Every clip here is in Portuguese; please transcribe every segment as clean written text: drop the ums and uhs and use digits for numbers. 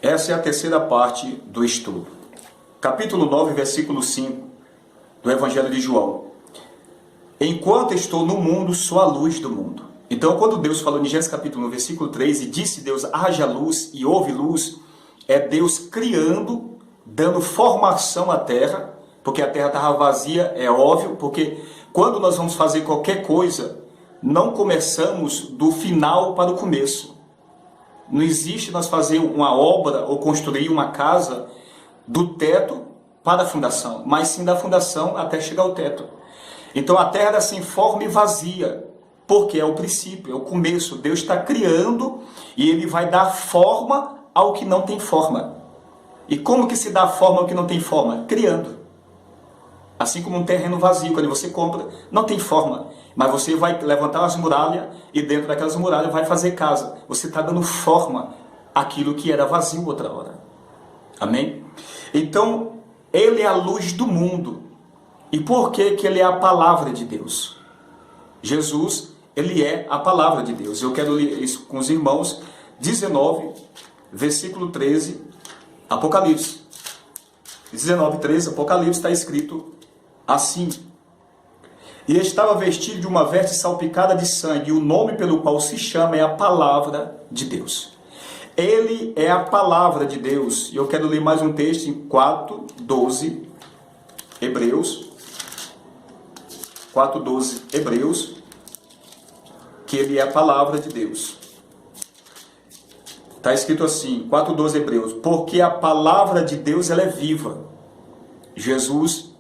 Essa é a terceira parte do estudo. Capítulo 9, versículo 5 do Evangelho de João. Enquanto estou no mundo, sou a luz do mundo. Então, quando Deus falou em Gênesis capítulo 1, versículo 3, e disse Deus, haja luz e houve luz, é Deus criando, dando formação à terra, porque a terra estava vazia, é óbvio, porque quando nós vamos fazer qualquer coisa, não começamos do final para o começo. Não existe nós fazer uma obra ou construir uma casa do teto para a fundação, mas sim da fundação até chegar ao teto. Então a terra era sem forma e vazia, porque é o princípio, é o começo. Deus está criando e Ele vai dar forma ao que não tem forma. E como que se dá forma ao que não tem forma? Criando. Assim como um terreno vazio, quando você compra, não tem forma. Mas você vai levantar as muralhas e dentro daquelas muralhas vai fazer casa. Você está dando forma àquilo que era vazio outra hora. Amém? Então, Ele é a luz do mundo. E por que que Ele é a palavra de Deus? Jesus, Ele é a palavra de Deus. Eu quero ler isso com os irmãos. 19, versículo 13, Apocalipse. 19, 13, Apocalipse está escrito assim: e estava vestido de uma veste salpicada de sangue, e o nome pelo qual se chama é a palavra de Deus. Ele é a palavra de Deus. E eu quero ler mais um texto em 4:12, Hebreus. 4:12, Hebreus, que ele é a palavra de Deus. Está escrito assim, 4:12 Hebreus, porque a palavra de Deus ela é viva. Jesus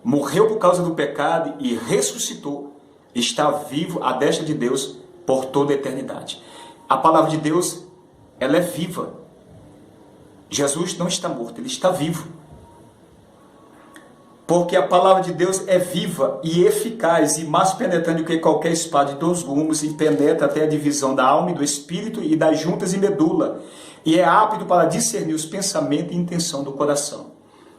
morreu por causa do pecado e ressuscitou. Está vivo à destra de Deus por toda a eternidade. A palavra de Deus, ela é viva. Jesus não está morto, ele está vivo. Porque a palavra de Deus é viva e eficaz e mais penetrante do que qualquer espada de 2 gumes e penetra até a divisão da alma e do espírito e das juntas e medula. E é apto para discernir os pensamentos e intenção do coração.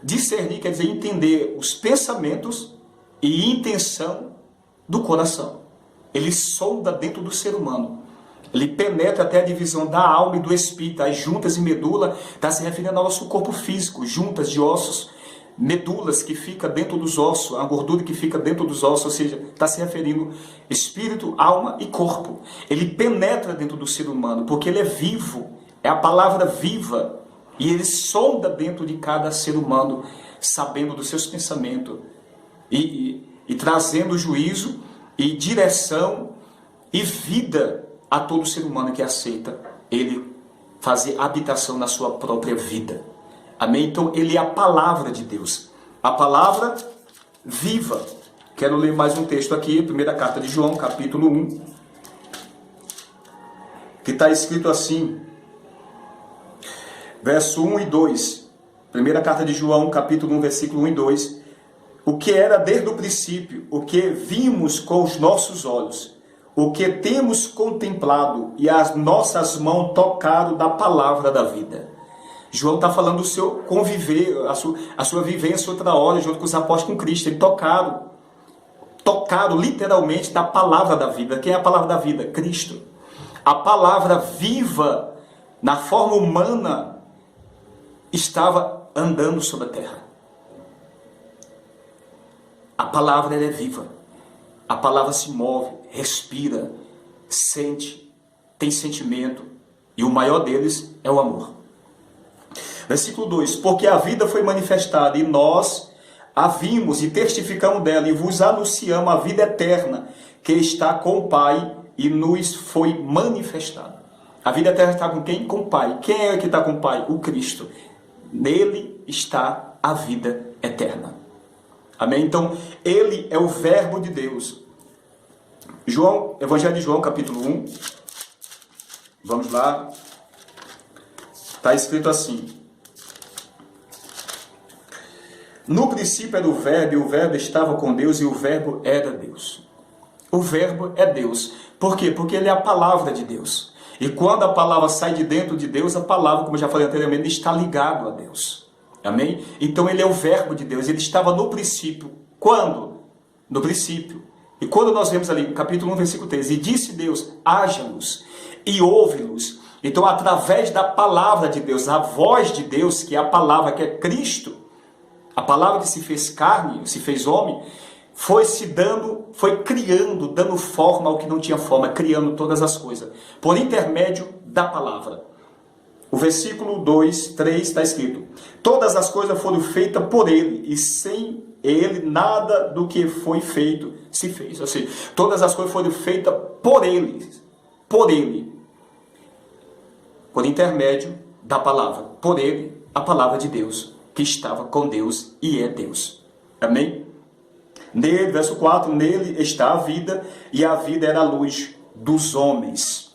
Discernir quer dizer entender os pensamentos e intenção do coração. Ele sonda dentro do ser humano. Ele penetra até a divisão da alma e do espírito, as juntas e medula. Está se referindo ao nosso corpo físico, juntas de ossos, medulas que fica dentro dos ossos, a gordura que fica dentro dos ossos, ou seja, está se referindo espírito, alma e corpo. Ele penetra dentro do ser humano, porque ele é vivo, é a palavra viva, e ele sonda dentro de cada ser humano, sabendo dos seus pensamentos, e trazendo juízo, e direção, e vida a todo ser humano que aceita ele fazer habitação na sua própria vida. Amém? Então, ele é a palavra de Deus. A palavra viva. Quero ler mais um texto aqui, primeira carta de João, capítulo 1. Que está escrito assim. Verso 1 e 2. Primeira carta de João, capítulo 1, versículo 1 e 2. O que era desde o princípio, o que vimos com os nossos olhos, o que temos contemplado e as nossas mãos tocaram da palavra da vida. João está falando do seu conviver, a sua vivência outra hora, junto com os apóstolos com Cristo. Eles tocaram literalmente da palavra da vida. Quem é a palavra da vida? Cristo. A palavra viva, na forma humana, estava andando sobre a terra. A palavra ela é viva. A palavra se move, respira, sente, tem sentimento. E o maior deles é o amor. Versículo 2, porque a vida foi manifestada e nós a vimos e testificamos dela e vos anunciamos a vida eterna que está com o Pai e nos foi manifestada. A vida eterna está com quem? Com o Pai. Quem é que está com o Pai? O Cristo. Nele está a vida eterna. Amém? Então, ele é o verbo de Deus. João, Evangelho de João, capítulo 1. Vamos lá. Está escrito assim. No princípio era o verbo, e o verbo estava com Deus, e o verbo era Deus. O verbo é Deus. Por quê? Porque ele é a palavra de Deus. E quando a palavra sai de dentro de Deus, a palavra, como eu já falei anteriormente, está ligado a Deus. Amém? Então ele é o verbo de Deus. Ele estava no princípio. Quando? No princípio. E quando nós vemos ali, capítulo 1, versículo 3, e disse Deus, haja luz, e houve luz. Então, através da palavra de Deus, a voz de Deus, que é a palavra, que é Cristo, a palavra que se fez carne, se fez homem, foi criando, dando forma ao que não tinha forma, criando todas as coisas, por intermédio da palavra. O versículo 2, 3 está escrito: todas as coisas foram feitas por ele, e sem ele nada do que foi feito se fez. Ou seja, todas as coisas foram feitas por ele, por intermédio da palavra, por ele, a palavra de Deus, que estava com Deus e é Deus. Amém? Nele, verso 4, nele está a vida, e a vida era a luz dos homens.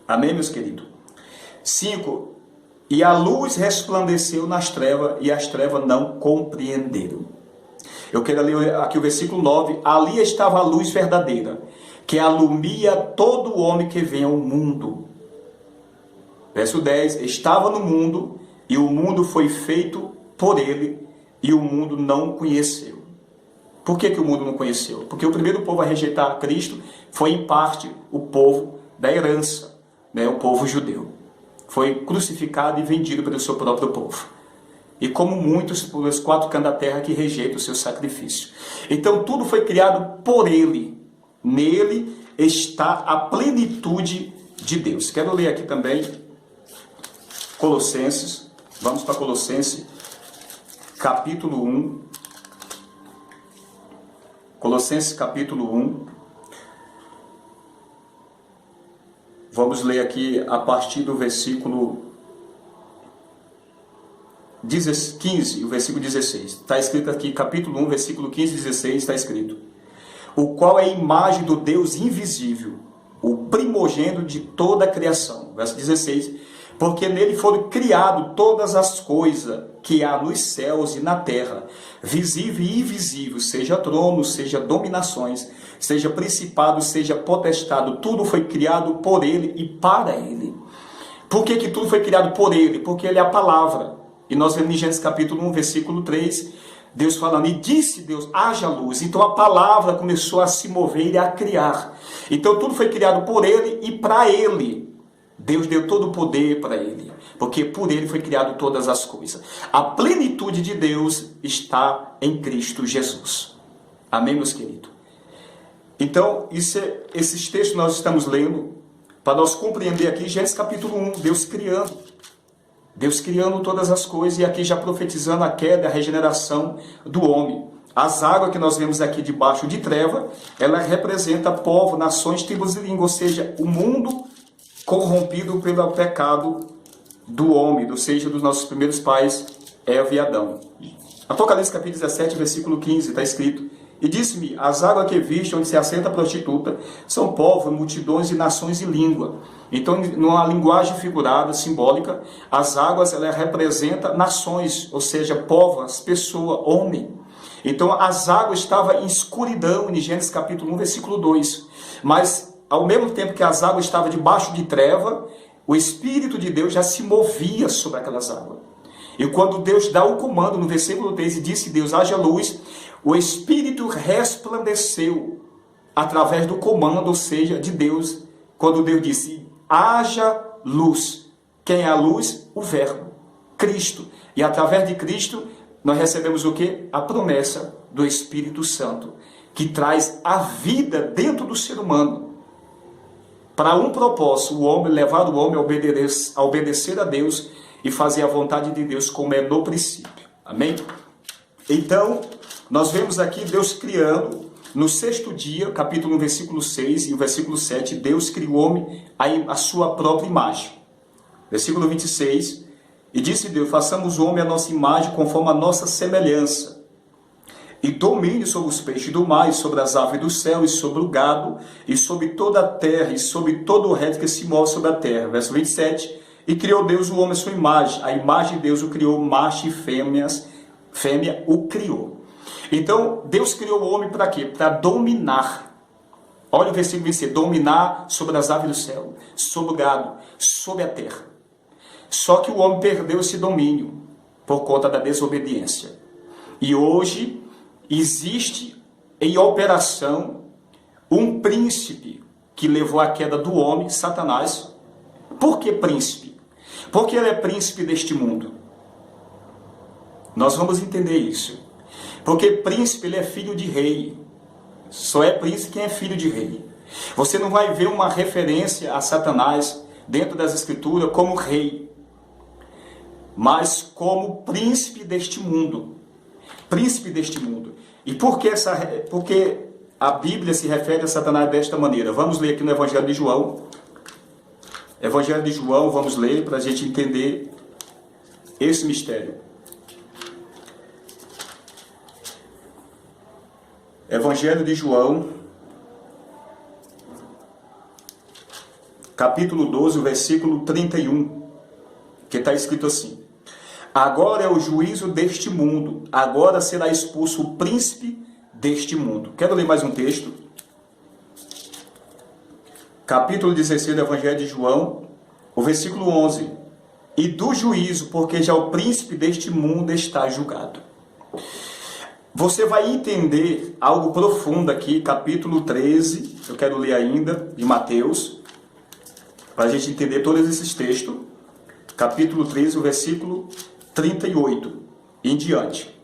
Amém, meus queridos? 5. E a luz resplandeceu nas trevas, e as trevas não compreenderam. Eu quero ler aqui o versículo 9. Ali estava a luz verdadeira, que alumia todo homem que vem ao mundo. Verso 10. Estava no mundo, e o mundo foi feito por ele, e o mundo não conheceu. Por que o mundo não conheceu? Porque o primeiro povo a rejeitar Cristo foi, em parte, o povo da herança, né? O povo judeu. Foi crucificado e vendido pelo seu próprio povo. E como muitos pelos 4 cantos da terra que rejeitam o seu sacrifício. Então tudo foi criado por ele. Nele está a plenitude de Deus. Quero ler aqui também Colossenses. Vamos para Colossenses, capítulo 1. Colossenses, capítulo 1. Vamos ler aqui a partir do versículo 15 e o versículo 16. Está escrito aqui, capítulo 1, versículo 15 e 16, está escrito: o qual é a imagem do Deus invisível, o primogênito de toda a criação. Verso 16. Porque nele foram criadas todas as coisas que há nos céus e na terra, visível e invisível, seja trono, seja dominações, seja principado, seja potestado, tudo foi criado por ele e para ele. Por que tudo foi criado por ele? Porque ele é a palavra. E nós vemos em Gênesis capítulo 1, versículo 3, Deus falando, e disse Deus, haja luz. Então a palavra começou a se mover e a criar. Então tudo foi criado por ele e para ele. Deus deu todo o poder para ele, porque por ele foi criado todas as coisas. A plenitude de Deus está em Cristo Jesus. Amém, meus queridos? Então, esses textos nós estamos lendo para nós compreender aqui Gênesis capítulo 1, Deus criando todas as coisas, e aqui já profetizando a queda, a regeneração do homem. As águas que nós vemos aqui debaixo de treva, ela representa povo, nações, tribos e línguas, ou seja, o mundo corrompido pelo pecado do homem, ou seja, dos nossos primeiros pais, Eva e Adão. Apocalipse capítulo 17, versículo 15, está escrito: e disse-me, as águas que viste, onde se assenta a prostituta, são povos, multidões e nações e língua. Então, numa linguagem figurada, simbólica, as águas, ela representa nações, ou seja, povos, pessoa, homem. Então, as águas estavam em escuridão, em Gênesis capítulo 1, versículo 2. Mas, ao mesmo tempo que as águas estavam debaixo de treva, o Espírito de Deus já se movia sobre aquelas águas. E quando Deus dá o comando, no versículo 3, e disse Deus, haja luz, o Espírito resplandeceu através do comando, ou seja, de Deus, quando Deus disse, haja luz. Quem é a luz? O Verbo, Cristo. E através de Cristo, nós recebemos o quê? A promessa do Espírito Santo, que traz a vida dentro do ser humano. Para um propósito, o homem, levar o homem a obedecer a Deus e fazer a vontade de Deus como é no princípio. Amém? Então, nós vemos aqui Deus criando, no 6º dia, capítulo 1, versículo 6 e o versículo 7, Deus criou o homem à sua própria imagem. Versículo 26, e disse Deus, façamos o homem à nossa imagem conforme a nossa semelhança. E domine sobre os peixes do mar, e sobre as aves do céu, e sobre o gado, e sobre toda a terra, e sobre todo o resto que se move sobre a terra. Verso 27, e criou Deus o homem à sua imagem. A imagem de Deus o criou, macho e fêmea o criou. Então, Deus criou o homem para quê? Para dominar. Olha o versículo 26, dominar sobre as aves do céu, sobre o gado, sobre a terra. Só que o homem perdeu esse domínio por conta da desobediência. E hoje existe em operação um príncipe que levou à queda do homem, Satanás, Por que príncipe? Porque ele é príncipe deste mundo. Nós vamos entender isso. Porque príncipe, ele é filho de rei. Só é príncipe quem é filho de rei. Você não vai ver uma referência a Satanás dentro das Escrituras como rei, mas como príncipe deste mundo. Príncipe deste mundo. E por que a Bíblia se refere a Satanás desta maneira? Vamos ler aqui no Evangelho de João. Evangelho de João, vamos ler para a gente entender esse mistério. Evangelho de João, capítulo 12, versículo 31, que está escrito assim: agora é o juízo deste mundo, agora será expulso o príncipe deste mundo. Quero ler mais um texto. Capítulo 16 do Evangelho de João, o versículo 11. E do juízo, porque já o príncipe deste mundo está julgado. Você vai entender algo profundo aqui, capítulo 13, eu quero ler ainda, de Mateus, para a gente entender todos esses textos. Capítulo 13, o versículo 38 em diante.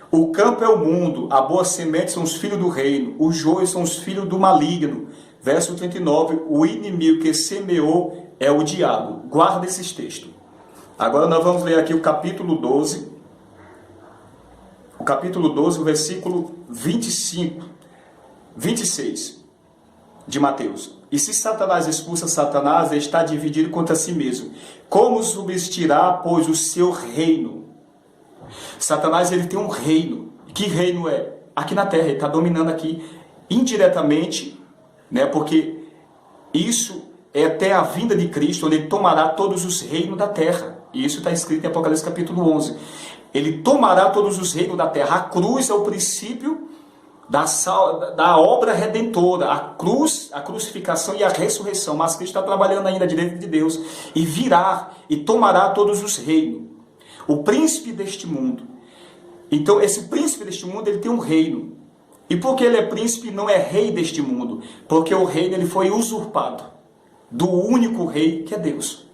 O campo é o mundo, a boa semente são os filhos do reino, os joios são os filhos do maligno. Verso 39, o inimigo que semeou é o diabo. Guarda esses textos. Agora nós vamos ler aqui o capítulo 12. O capítulo 12, o versículo 26 de Mateus. E se Satanás expulsa Satanás, ele está dividido contra si mesmo. Como subsistirá, pois, o seu reino? Satanás, ele tem um reino. Que reino é? Aqui na terra, ele está dominando aqui indiretamente, né? Porque isso é até a vinda de Cristo, onde ele tomará todos os reinos da terra. E isso está escrito em Apocalipse capítulo 11. Ele tomará todos os reinos da terra. A cruz é o princípio da obra redentora. A cruz, a crucificação e a ressurreição. Mas Cristo está trabalhando ainda direito de Deus. E virá e tomará todos os reinos. O príncipe deste mundo. Então, esse príncipe deste mundo, ele tem um reino. E porque ele é príncipe, não é rei deste mundo. Porque o reino, ele foi usurpado do único rei que é Deus.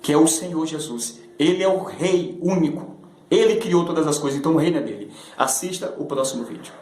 Que é o Senhor Jesus. Ele é o rei único. Ele criou todas as coisas, então o reino é dele. Assista o próximo vídeo.